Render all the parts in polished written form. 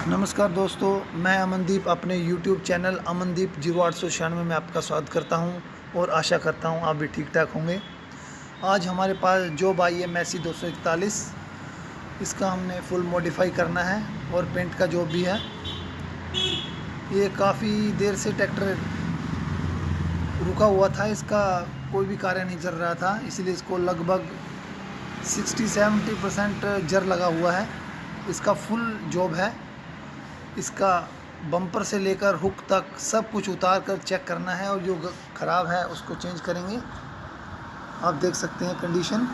नमस्कार दोस्तों, मैं अमनदीप अपने YouTube चैनल अमनदीप 0896 में आपका स्वागत करता हूं और आशा करता हूं आप भी ठीक ठाक होंगे। आज हमारे पास जॉब आई है मैसी 241। इसका हमने फुल मॉडिफाई करना है और पेंट का जॉब भी है। ये काफ़ी देर से ट्रैक्टर रुका हुआ था, इसका कोई भी कार्य नहीं चल रहा था, इसलिए इसको लगभग 60-70% जर लगा हुआ है। इसका फुल जॉब है। इसका बम्पर से लेकर हुक तक सब कुछ उतार कर चेक करना है और जो ख़राब है उसको चेंज करेंगे। आप देख सकते हैं कंडीशन।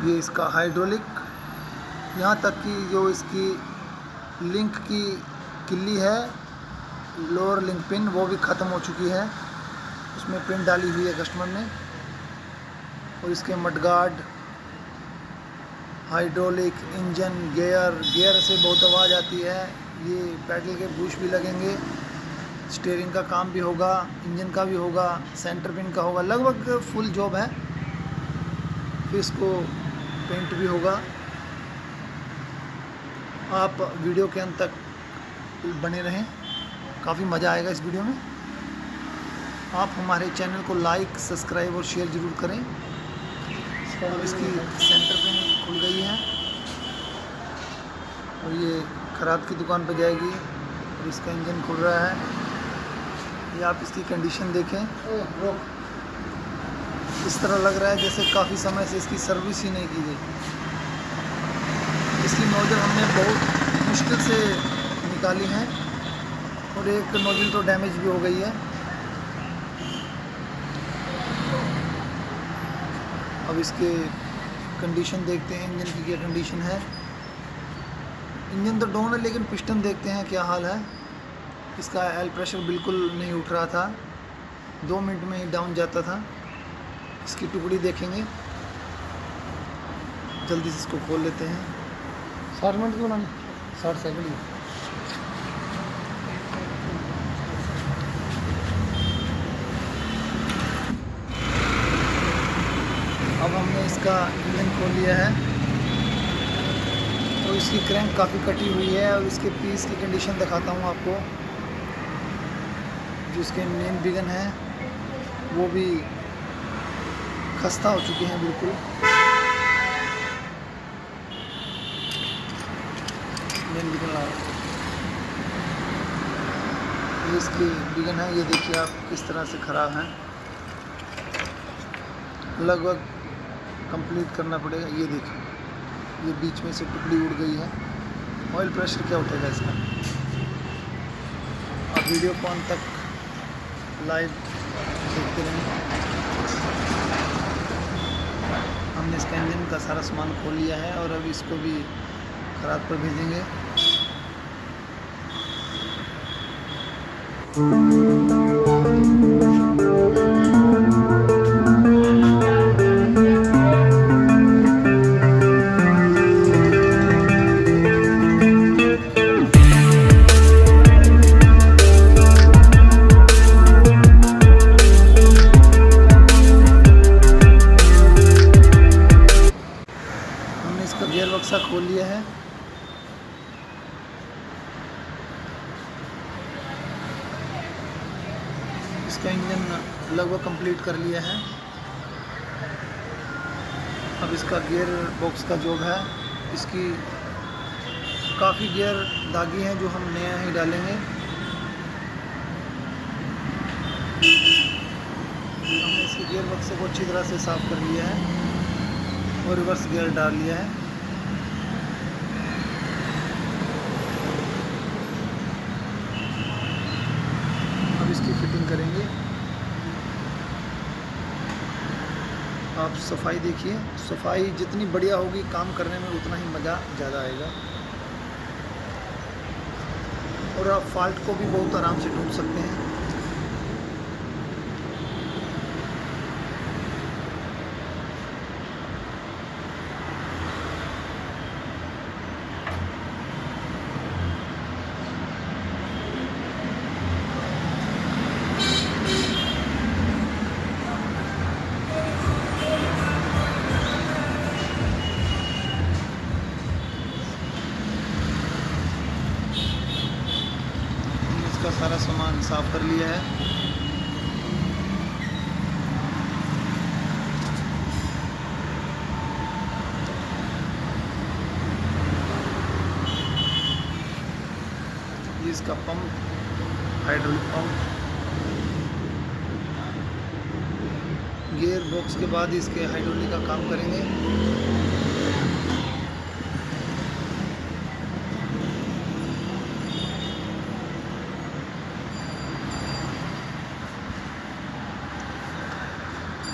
ये इसका हाइड्रोलिक, यहाँ तक कि जो इसकी लिंक की किल्ली है, लोअर लिंक पिन, वो भी ख़त्म हो चुकी है। उसमें पिन डाली हुई है कस्टमर ने। और इसके मडगार्ड, हाइड्रोलिक, इंजन, गियर से बहुत आवाज़ आती है। ये पैडल के बुश भी लगेंगे, स्टीयरिंग का काम भी होगा, इंजन का भी होगा, सेंटर पिन का होगा, लगभग फुल जॉब है। फिर इसको पेंट भी होगा। आप वीडियो के अंत तक बने रहें, काफ़ी मज़ा आएगा इस वीडियो में। आप हमारे चैनल को लाइक, सब्सक्राइब और शेयर ज़रूर करें। अब इसकी सेंटर पिन खुल गई है और ये ख़राब की दुकान पर जाएगी। और इसका इंजन खुल रहा है। ये आप इसकी कंडीशन देखें, इस तरह लग रहा है जैसे काफ़ी समय से इसकी सर्विस ही नहीं की गई। इसकी नोजल हमने बहुत मुश्किल से निकाली है और एक नोजल तो डैमेज भी हो गई है। अब इसके कंडीशन देखते हैं, इंजन की क्या कंडीशन है। इंजन तो डाउन है, लेकिन पिस्टन देखते हैं क्या हाल है। इसका ऑयल प्रेशर बिल्कुल नहीं उठ रहा था, 2 मिनट में ही डाउन जाता था। इसकी टुकड़ी देखेंगे, जल्दी से इसको खोल लेते हैं। 60 मिनट क्यों ना, 60 सेकंड। अब हमने इसका इंजन खोल लिया है और इसकी क्रैंक काफ़ी कटी हुई है। और इसके पीस की कंडीशन दिखाता हूँ आपको। जो इसके मेन बिगन है वो भी खस्ता हो चुके हैं बिल्कुल। मेन बिगन ये इसकी बिगन है, ये देखिए आप किस तरह से ख़राब है। लगभग कंप्लीट करना पड़ेगा। ये देखिए, ये बीच में से टुकड़ी उड़ गई है। ऑयल प्रेशर क्या उठेगा इसका। आप वीडियो को अंत तक लाइव देखते रहें। हमने इसका इंजन का सारा सामान खोल लिया है और अब इसको भी खराब पर भेजेंगे। इसका गियर बक्सा खोल लिया है। इसका इंजन लगभग कंप्लीट कर लिया है। अब इसका गियर बॉक्स का जॉब है। इसकी काफ़ी गियर दागी हैं जो हम नया ही डालेंगे। हमने इसके गियर बक्से को अच्छी तरह से साफ़ कर लिया है और रिवर्स गियर डाल लिया है। अब इसकी फिटिंग करेंगे। आप सफाई देखिए, सफाई जितनी बढ़िया होगी काम करने में उतना ही मज़ा ज़्यादा आएगा और आप फॉल्ट को भी बहुत आराम से ढूंढ सकते हैं। सारा सामान साफ़ कर लिया है। ये इसका pump, hydraulic pump, gear box के बाद इसके हाइड्रोलिक का काम करेंगे।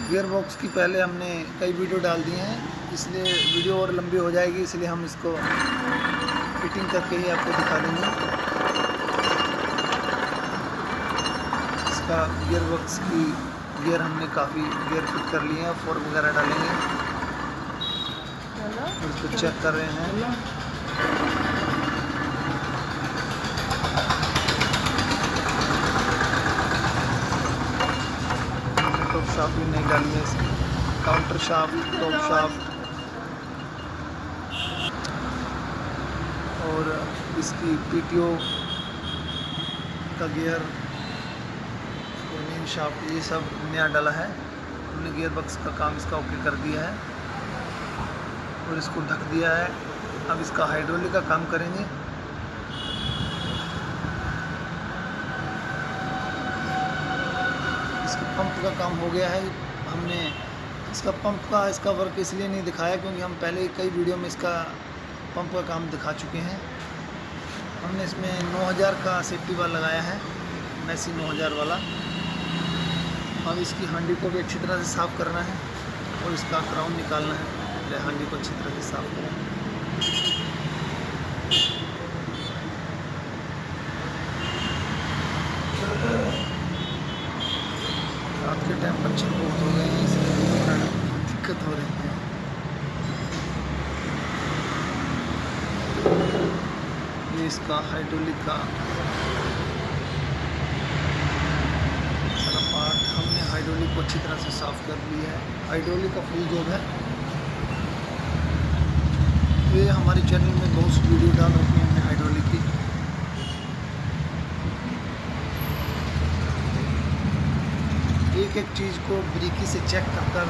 गियर बॉक्स की पहले हमने कई वीडियो डाल दिए हैं, इसलिए वीडियो और लंबी हो जाएगी, इसलिए हम इसको फिटिंग करके ही आपको दिखा देंगे। इसका गियर बॉक्स की गियर हमने काफ़ी गियर फिट कर लिए हैं, फोर्क वगैरह डालेंगे और इसको चेक कर रहे हैं। टॉप शाफ्ट भी नहीं डाली है इसकी, काउंटर शाफ्ट, टॉप शाफ्ट और इसकी पीटीओ का गियर, मेन शाफ्ट, ये सब नया डाला है हमने। गियर बॉक्स का काम इसका ओके कर दिया है और इसको ढक दिया है। अब इसका हाइड्रोलिक का काम करेंगे। इसके पंप का काम हो गया है। हमने इसका पंप का इसका वर्क इसलिए नहीं दिखाया क्योंकि हम पहले कई वीडियो में इसका पंप का काम दिखा चुके हैं। हमने इसमें 9000 का सेफ्टी वाल लगाया है, मैसी 9000 वाला। अब इसकी हांडी को भी अच्छी तरह से साफ़ करना है और इसका क्राउन निकालना है। पहले हांडी को अच्छी तरह से साफ़ करें। रात के टाइम मच्छर बहुत हो गए हैं, इसलिए दिक्कत हो रही है। ये इसका हाइड्रोलिक का सारा पार्ट, हमने हाइड्रोलिक को अच्छी तरह से साफ़ कर लिया है। हाइड्रोलिक का फुल जॉब है। ये हमारे चैनल में बहुत सी वीडियो डाल रखी है हमने हाइड्रोलिक की। एक एक चीज़ को बारीकी से चेक कर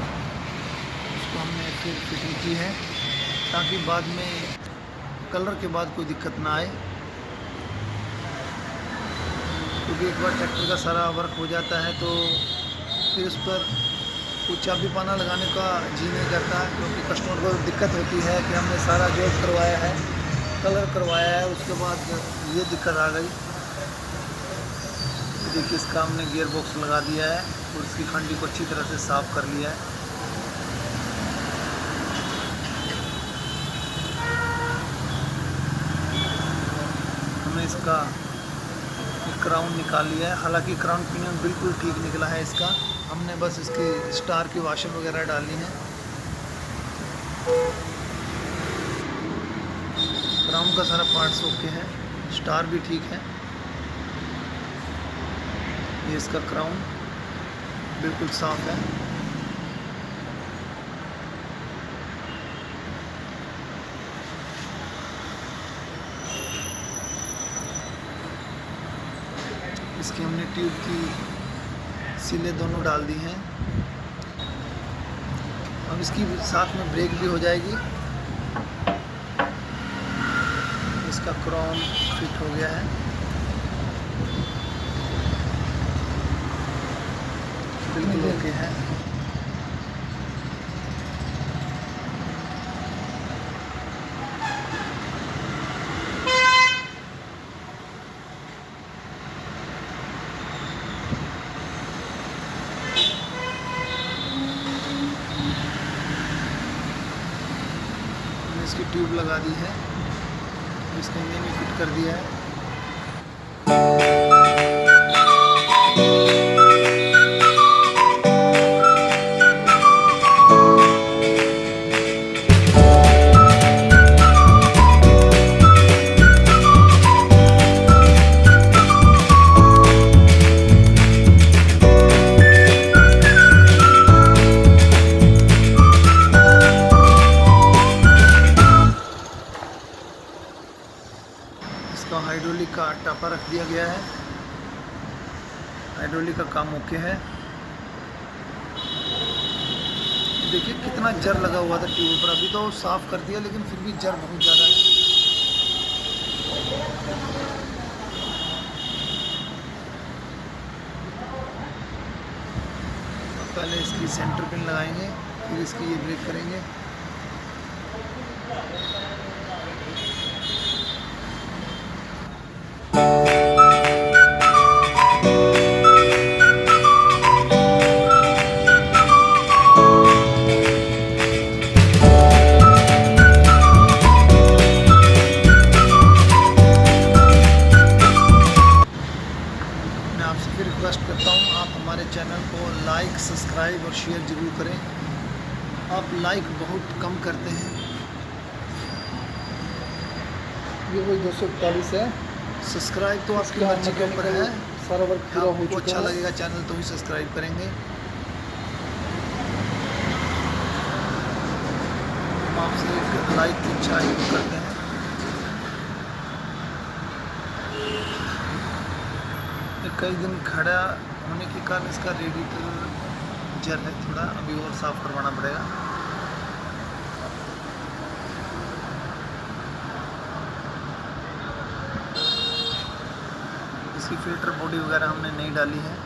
उसको हमने फिर फिटिंग की है, ताकि बाद में कलर के बाद कोई दिक्कत ना आए। क्योंकि एक बार ट्रैक्टर का सारा वर्क हो जाता है तो फिर उस पर कुछ चाबी पाना लगाने का जी नहीं करता, क्योंकि कस्टमर को दिक्कत होती है कि हमने सारा जॉब करवाया है, कलर करवाया है, उसके बाद ये दिक्कत आ गई। देखिए इसका हमने गियर बॉक्स लगा दिया है और इसकी खंडी को अच्छी तरह से साफ़ कर लिया है। हमने इसका क्राउन निकाल लिया है। हालांकि क्राउन पिनियन बिल्कुल ठीक निकला है इसका। हमने बस इसके स्टार की वाशर वगैरह डाली है। क्राउन का सारा पार्ट्स ओके है, स्टार भी ठीक है। ये इसका क्राउन बिल्कुल साफ है। इसकी हमने ट्यूब की सीलें दोनों डाल दी हैं। अब इसकी साथ में ब्रेक भी हो जाएगी। इसका क्रोम फिट हो गया है, बिल्कुल ओके है। इसकी ट्यूब लगा दी है, इसके इंजन में फिट कर दिया है। हाइड्रोलिक का टापा रख दिया गया है। हाइड्रोलिक का काम ओके है। देखिए कितना जर लगा हुआ था ट्यूब पर, अभी तो साफ़ कर दिया लेकिन फिर भी जर बहुत ज़्यादा है। पहले इसकी सेंटर पिन लगाएंगे, फिर इसकी ये ब्रेक करेंगे। मैं आपसे फिर रिक्वेस्ट करता हूँ, आप हमारे चैनल को लाइक, सब्सक्राइब और शेयर ज़रूर करें। आप लाइक बहुत कम करते हैं। ये वही 241 है। सब्सक्राइब तो आपकी मर्जी के ऊपर है, सारा वर्क पूरा हो आपको चुका अच्छा है। लगेगा चैनल तो ही सब्सक्राइब करेंगे। हम आपसे एक लाइक की इच्छा करते हैं। कई दिन खड़ा होने के कारण इसका रेडिएटर जल है थोड़ा, अभी और साफ़ करवाना पड़ेगा। इसकी फिल्टर बॉडी वगैरह हमने नहीं डाली है।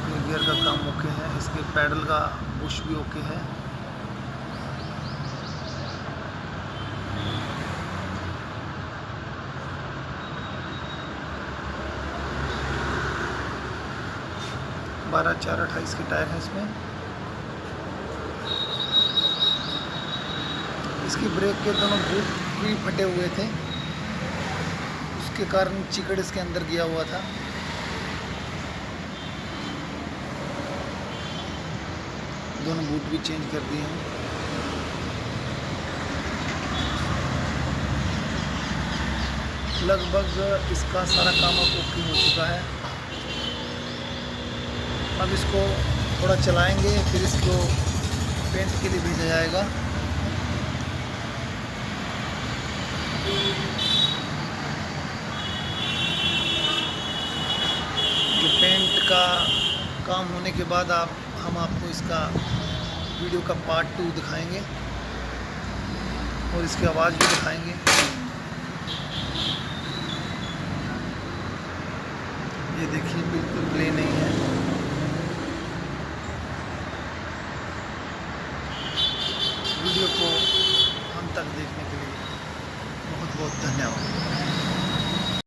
ये गियर का काम ओके है, इसके पैडल का बुश भी ओके है। बारह 428 के टायर है इसमें। इसकी ब्रेक के दोनों बूट भी फटे हुए थे, उसके कारण चिकड़ इसके अंदर गया हुआ था। दोनों बूट भी चेंज कर दिए हैं। लगभग इसका सारा काम अब ओके हो चुका है। अब इसको थोड़ा चलाएंगे, फिर इसको पेंट के लिए भेजा जाएगा। ये पेंट का काम होने के बाद हम आपको इसका वीडियो का पार्ट 2 दिखाएंगे और इसकी आवाज़ भी दिखाएंगे। ये देखिए बिल्कुल प्ले नहीं है। वीडियो को अंत तक देखने के लिए बहुत बहुत धन्यवाद।